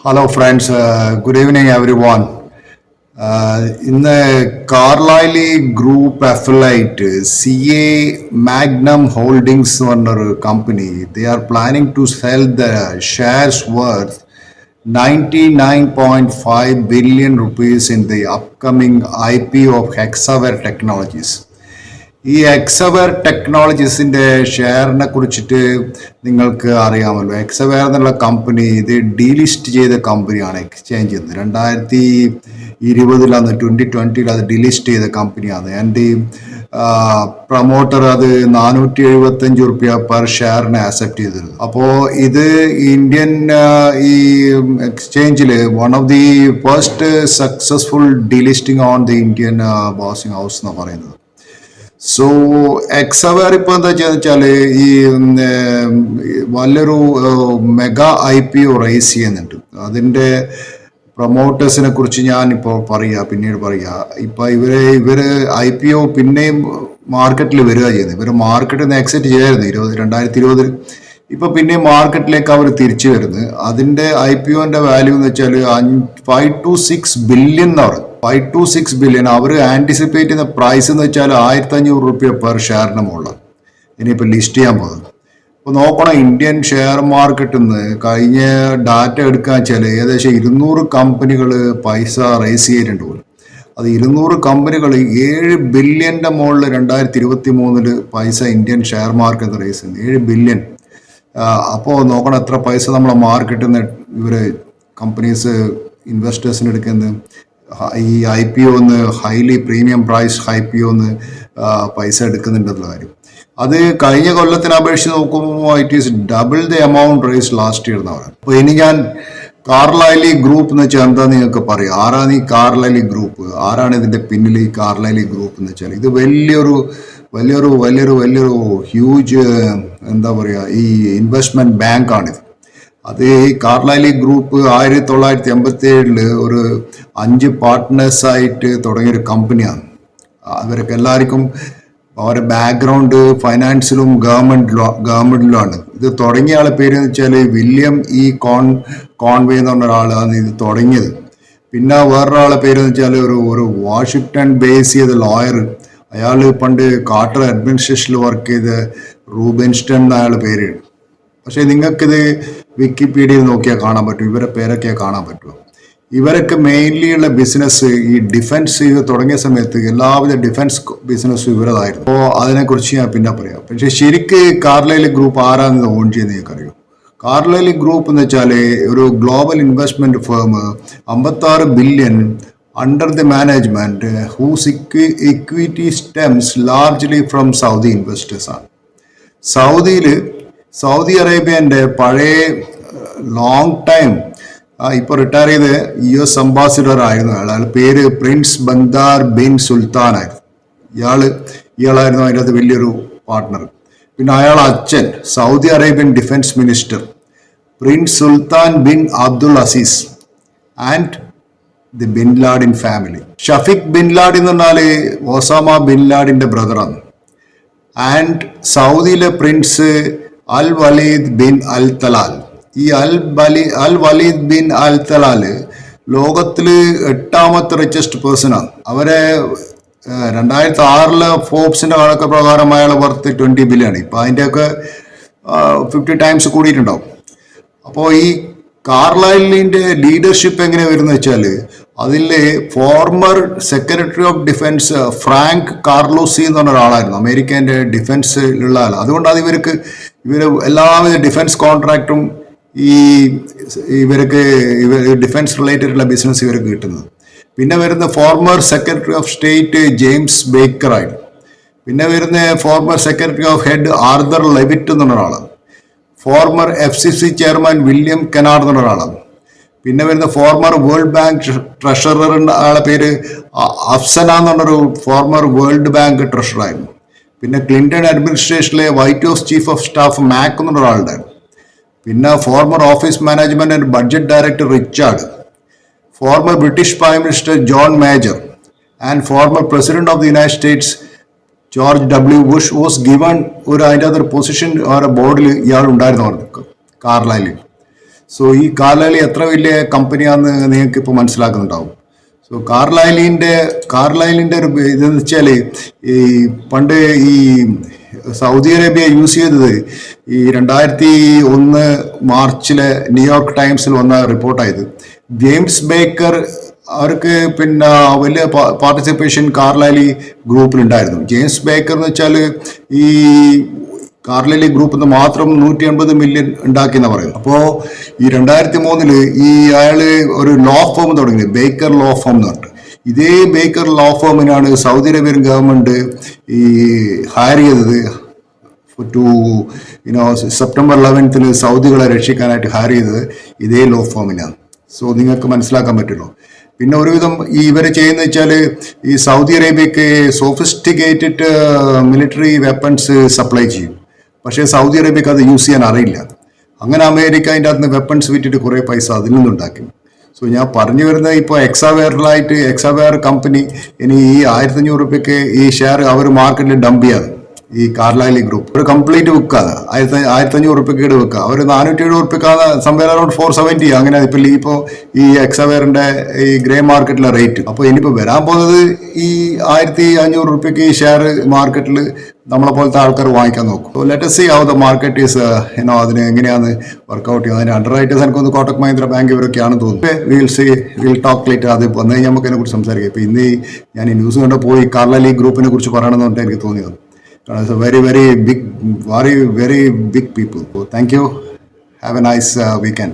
Hello, friends. Good evening, everyone. In the Carlyle Group affiliate, CA Magnum Holdings under company, they are planning to sell the shares worth 99.5 billion rupees in the upcoming IPO of Hexaware Technologies. ഈ എക്സവെയർ ടെക്നോളജീസിന്റെ ഷെയറിനെ കുറിച്ചിട്ട് നിങ്ങൾക്ക് അറിയാമല്ലോ. എക്സവെയർ എന്നുള്ള company ഇത് delist ചെയ്ത കമ്പനിയാണ്, exchange ചെയ്യുന്നത്. 2020 2020 അത് ഡീലിസ്റ്റ് ചെയ്ത കമ്പനിയാണ്. ആൻഡ് പ്രൊമോട്ടർ അത് 475 റുപ്യ പെർ ഷെയറിനെ ആക്സെപ്റ്റ് ചെയ്തിരുന്നു. അപ്പോൾ ഇത് ഇന്ത്യൻ ഈ എക്സ്ചേഞ്ചിൽ one of the first successful delisting on the Indian ബോസിംഗ് ഹൗസ് എന്ന് പറയുന്നത്. സോ എക്സവെയർ ഇപ്പോൾ എന്താ വെച്ചാൽ ഈ വലിയൊരു മെഗാ IPO റേസ് ചെയ്യുന്നുണ്ട്. അതിൻ്റെ പ്രൊമോട്ടേഴ്സിനെ കുറിച്ച് ഞാനിപ്പോൾ പിന്നീട് പറയുക. ഇപ്പം ഇവര് IPO പിന്നെയും മാർക്കറ്റിൽ വരിക ചെയ്യുന്നത്. ഇവർ മാർക്കറ്റിൽ നിന്ന് എക്സിറ്റ് ചെയ്യായിരുന്നു 2020. ഇപ്പൊ പിന്നെ മാർക്കറ്റിലേക്ക് അവർ തിരിച്ചു വരുന്നത്. അതിന്റെ IPOന്റെ വാല്യൂ എന്ന് വെച്ചാൽ 5 to 6 ബില്യൺ എന്ന് പറയും. 5 to 6 ബില്യൺ. അവർ ആന്റിസിപ്പേറ്റ് ചെയ്യുന്ന പ്രൈസ് എന്ന് വെച്ചാൽ 1500 റുപ്യ പെർ ഷെയറിന് മുകളിൽ ഇനിയിപ്പോൾ ലിസ്റ്റ് ചെയ്യാൻ പോകുന്നത്. അപ്പോൾ നോക്കണം, ഇന്ത്യൻ ഷെയർ മാർക്കറ്റിൽ നിന്ന് കഴിഞ്ഞ ഡാറ്റ എടുക്കാൻ വെച്ചാൽ ഏകദേശം 200 കമ്പനികൾ പൈസ റേസ് ചെയ്തിട്ടുണ്ട് പോലും. അത് 200 കമ്പനികൾ 7 ബില്യന്റെ മുകളിൽ 2023 പൈസ ഇന്ത്യൻ ഷെയർ മാർക്കറ്റ് റേസ് ചെയ്യുന്നത്. 7 ബില്യൺ. അപ്പോൾ നോക്കണം എത്ര പൈസ നമ്മളെ മാർക്കറ്റിൽ നിന്ന് ഇവര് കമ്പനീസ് ഇൻവെസ്റ്റേഴ്സിന് എടുക്കുന്നത്. ഈ IPO highly premium price IPO പൈസ എടുക്കുന്നുണ്ടെന്നുള്ള കാര്യം. അത് കഴിഞ്ഞ കൊല്ലത്തിനെ അപേക്ഷിച്ച് നോക്കുമ്പോൾ it is double the amount raise last year എന്ന് പറയുന്നത്. അപ്പോൾ ഇനി ഞാൻ കാർലൈലി ഗ്രൂപ്പ് എന്ന് വെച്ചാൽ എന്താ നിങ്ങൾക്ക് പറയാം. ആരാണ് ഈ കാർലൈലി ഗ്രൂപ്പ്? ആരാണ് ഇതിന്റെ പിന്നിൽ ഈ കാർലൈലി ഗ്രൂപ്പ് എന്ന് വെച്ചാൽ ഇത് വലിയൊരു ഹ്യൂജ് എന്താ പറയുക, ഈ ഇൻവെസ്റ്റ്മെന്റ് ബാങ്കാണിത്. അത് ഈ കാർലൈലി ഗ്രൂപ്പ് 1987 ഒരു 5 പാർട്ട്നേഴ്സായിട്ട് തുടങ്ങിയൊരു കമ്പനിയാണ്. അവരൊക്കെ എല്ലാവർക്കും അവരുടെ ബാക്ക്ഗ്രൗണ്ട് ഫൈനാൻസിലും ഗവൺമെന്റിലുമാണ്. ഇത് തുടങ്ങിയ ആളെ പേര് എന്ന് വെച്ചാൽ വില്യം കോൺവേ എന്ന് പറഞ്ഞ ഒരാളാണ് ഇത് തുടങ്ങിയത്. പിന്നെ വേറൊരാളെ പേര് എന്ന് വെച്ചാൽ ഒരു വാഷിങ്ടൺ ബേസ് ചെയ്ത ലോയർ. അയാൾ പണ്ട് കാർട്ടർ അഡ്മിനിസ്ട്രേഷനിൽ വർക്ക് ചെയ്ത റൂബൻസ്റ്റൺ എന്ന അയാളുടെ പേര്. പക്ഷെ നിങ്ങൾക്കിത് വിക്കിപീഡിയയിൽ നോക്കിയാൽ കാണാൻ പറ്റും, ഇവരെ പേരൊക്കെ കാണാൻ പറ്റുമോ. ഇവരൊക്കെ മെയിൻലി ഉള്ള ബിസിനസ് ഈ ഡിഫൻസ് തുടങ്ങിയ സമയത്ത് എല്ലാവിധ ഡിഫൻസ് ബിസിനസ്സും ഇവരതായിരുന്നു. അപ്പോൾ അതിനെക്കുറിച്ച് ഞാൻ പിന്നെ പറയാം. പക്ഷെ ശരിക്ക് കാർലൈലി ഗ്രൂപ്പ് ആരാന്ന് ഓൺ ചെയ്യുന്നത് നിങ്ങൾക്കറിയോ? കാർലൈലി ഗ്രൂപ്പ് എന്ന് വെച്ചാൽ ഒരു global investment firm, 56 billion under the management whose equity stems largely from Saudi investors ആണ്. സൗദി അറേബ്യൻ്റെ പഴയ ലോങ് ടൈം ഇപ്പോൾ റിട്ടയർ ചെയ്ത് US അംബാസിഡർ ആയിരുന്നു അയാൾ. പേര് പ്രിൻസ് ബന്ദാർ ബിൻ സുൽത്താൻ ആയിരുന്നു. ഇയാളായിരുന്നു അതിൻ്റെ അകത്ത് വലിയൊരു പാർട്ട്ണർ. പിന്നെ അയാൾ അച്ഛൻ Saudi Arabian defence minister prince Sultan bin Abdul Aziz and the bin Laden family. Shafiq bin Laden എന്ന് പറഞ്ഞാൽ ഒസാമ ബിൻ ലാഡിന്റെ ബ്രദറാണ്. ആൻഡ് സൗദിയിലെ prince Al Waleed bin Al Talal. ഈ അൽ വലീദ് ബിൻ അൽ തലാല് ലോകത്തില് 8ാമത്തെ റിച്ചസ്റ്റ് പേഴ്സൺ ആണ്. അവരെ 2006 ഫോബ്സിന്റെ കണക്ക് പ്രകാരം അയാളെ വർത്ത് 20 ബില്യൺ. ഇപ്പൊ അതിന്റെയൊക്കെ 50 ടൈംസ് കൂടിയിട്ടുണ്ടാവും. അപ്പോൾ ഈ കാർലൈലിന്റെ ലീഡർഷിപ്പ് എങ്ങനെ വരുന്ന വെച്ചാൽ അതിലെ former secretary of defence Frank Carlucci എന്ന് പറഞ്ഞ ഒരാളായിരുന്നു, അമേരിക്കൻ്റെ ഡിഫൻസിലുള്ള ആൾ. അതുകൊണ്ടാണ് ഇവർ എല്ലാവിധ ഡിഫൻസ് കോൺട്രാക്റ്റും ഇവർക്ക് ഡിഫൻസ് റിലേറ്റഡ് ഉള്ള ബിസിനസ് ഇവർക്ക് കിട്ടുന്നത്. പിന്നെ വരുന്ന former secretary of state James Baker ആയിരുന്നു. പിന്നെ വരുന്ന former secretary of head Arthur Leavitt എന്ന് പറഞ്ഞ ഒരാളാണ്. ഫോർമർ FCC ചെയർമാൻ വില്യം കെനാർഡ് എന്ന ഒരാളാണ്. പിന്നെ വരുന്ന ഫോർമർ വേൾഡ് ബാങ്ക് ട്രഷറർ ആളെ പേര് അഫ്സന എന്ന് പറഞ്ഞൊരു ഫോർമർ വേൾഡ് ബാങ്ക് ട്രഷറായിരുന്നു. പിന്നെ ക്ലിന്റൺ അഡ്മിനിസ്ട്രേഷനിലെ White House chief of staff Mack എന്നുള്ള ഒരാളുണ്ടായിരുന്നു. പിന്നെ former office management and budget director Richard, former British prime minister John Major and former president of the United States George W. Bush was given അതിൻ്റെ അകത്തൊരു position അവരുടെ ബോർഡിൽ ഇയാൾ ഉണ്ടായിരുന്നു കാർലൈലിൽ. So ഈ കാർലൈലി എത്ര വലിയ കമ്പനിയാണെന്ന് നിങ്ങൾക്ക് ഇപ്പോൾ മനസ്സിലാക്കുന്നുണ്ടാവും. സോ കാർലൈലിൻ്റെ ഒരു ഇതെന്ന് വെച്ചാൽ ഈ പണ്ട് ഈ സൗദി അറേബ്യ യൂസ് ചെയ്തത് ഈ 2001 മാർച്ചിലെ ന്യൂയോർക്ക് ടൈംസിൽ വന്ന റിപ്പോർട്ടായത്. ജെയിംസ് ബേക്കർ അവർക്ക് പിന്നെ വലിയ പാർട്ടിസിപ്പേഷൻ കാർലൈലി ഗ്രൂപ്പിലുണ്ടായിരുന്നു. ജെയിംസ് ബേക്കർ എന്ന് വെച്ചാൽ ഈ കാർലൈലി ഗ്രൂപ്പിൽ നിന്ന് മാത്രം 180 മില്യൺ ഉണ്ടാക്കിയെന്ന് പറയുന്നു. അപ്പോൾ ഈ 2003 ഈ അയാള് ഒരു ലോ ഫേം തുടങ്ങി, ബേക്കർ ലോ ഫേം എന്ന് പറഞ്ഞിട്ട്. ഇതേ ബേക്കർ ലോ ഫേമിനാണ് സൗദി അറേബ്യൻ ഗവൺമെന്റ് ഈ ഹയർ ചെയ്തത് ടു സെപ്റ്റംബർ 11 സൗദികളെ രക്ഷിക്കാനായിട്ട് ഹയർ ചെയ്തത് ഇതേ ലോ ഫേമിനാണ്. സോ നിങ്ങൾക്ക് മനസ്സിലാക്കാൻ പറ്റുമല്ലോ. പിന്നെ ഒരുവിധം ഈ ഇവര് ചെയ്യുന്ന വെച്ചാൽ ഈ സൗദി അറേബ്യക്ക് സോഫിസ്റ്റിക്കേറ്റഡ് മിലിറ്ററി വെപ്പൺസ് സപ്ലൈ ചെയ്യും. പക്ഷേ സൗദി അറേബ്യക്ക് അത് യൂസ് ചെയ്യാൻ അറിയില്ല. അങ്ങനെ അമേരിക്ക അതിൻ്റെ അകത്ത് നിന്ന് വെപ്പൺസ് വിറ്റിട്ട് കുറേ പൈസ അതിൽ നിന്നുണ്ടാക്കി. സോ ഞാൻ പറഞ്ഞു വരുന്നത് ഇപ്പോൾ എക്സാവെയർ കമ്പനി ഇനി ഈ 1500 രൂപയ്ക്ക് ഈ ഷെയർ അവർ മാർക്കറ്റിൽ ഡംപ് ചെയ്യാതെ ഈ കാർലൈലി ഗ്രൂപ്പ് ഒരു കംപ്ലീറ്റ് വിൽക്കാതെ 1500 രൂപയ്ക്ക് വെക്കുക. അവർ 470 രൂപയ്ക്കാണ് സംവേർ അറൌണ്ട് 470 അങ്ങനെ ഇപ്പോൾ ഈ എക്സാവെയറിന്റെ ഈ ഗ്രേ മാർക്കറ്റിലെ റേറ്റ്. അപ്പോൾ ഇനിയിപ്പോൾ വരാൻ പോകുന്നത് ഈ 1500 രൂപയ്ക്ക് ഈ ഷെയർ മാർക്കറ്റിൽ നമ്മളെ പോലത്തെ ആൾക്കാർ വാങ്ങിക്കാൻ നോക്കും. So let us see how the market is അതിന് എങ്ങനെയാണ് വർക്ക്ഔട്ട് ചെയ്യുന്നത്. അതിന് അണ്ടർ റൈറ്റേഴ്സ് എനിക്കൊന്ന് കോട്ടക് മഹീന്ദ്ര ബാങ്ക് ഇവരൊക്കെയാണെന്ന് തോന്നുന്നു. Will talk later. അത് വന്നു കഴിഞ്ഞാൽ നമുക്ക് അതിനെ കുറിച്ച് സംസാരിക്കാം. ഇപ്പോൾ ഇന്ന് ഞാൻ ഈ ന്യൂസ് കണ്ട് പോയി കാർലൈലി ഗ്രൂപ്പിനെ കുറിച്ച് പറയണമെന്നുണ്ട് എനിക്ക് തോന്നിയത്. It's a very big people. So thank you. Have a nice weekend.